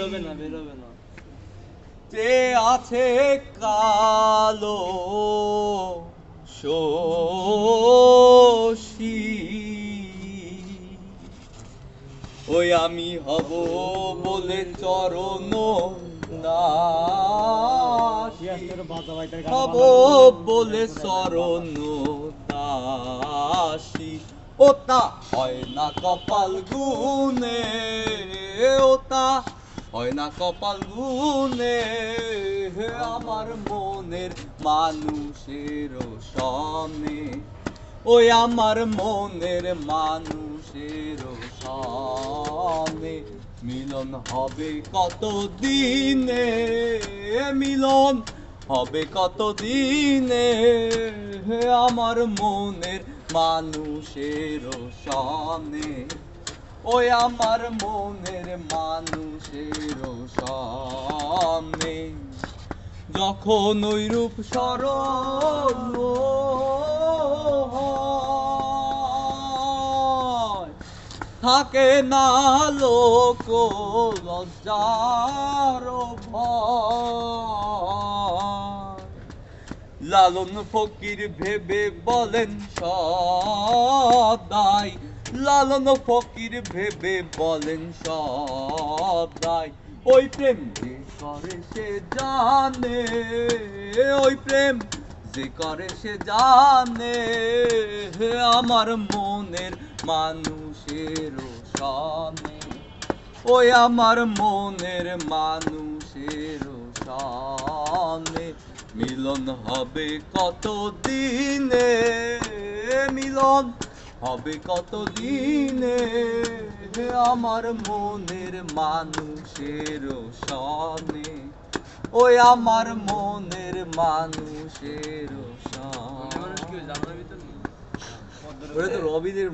বেরোবে না যে আছে কালো শশী ওই আমি হব বলে চরণ দাসী হব বলে চরণ দাসী ওটা হয় না কপাল গুনে ওটা হয় না কপাল গুনে আমার মনের মানুষের সনে ওই আমার মনের মানুষের সনে মিলন হবে কত দিনে মিলন হবে কত দিনে আমার মনের মানুষের সনে ওই আমার মনের মানুষের সামনে যখন ওই রূপ স্মরণ থাকে না লোক লজ্জার ভয় লালন ফকির ভেবে বলেন সদাই লালন ফকির ভেবে বলেন সদাই ওই প্রেম যে করে সে জানে ওই প্রেম যে করে সে জানে আমার মনের মানুষের সনে ওই আমার মনের মানুষের সনে মিলন হবে কত দিনে মিলন হবে কত দিনে আমার মনের মানুষের সনে ওই আমার মনের মানুষের সনে ওরে তো রবিদের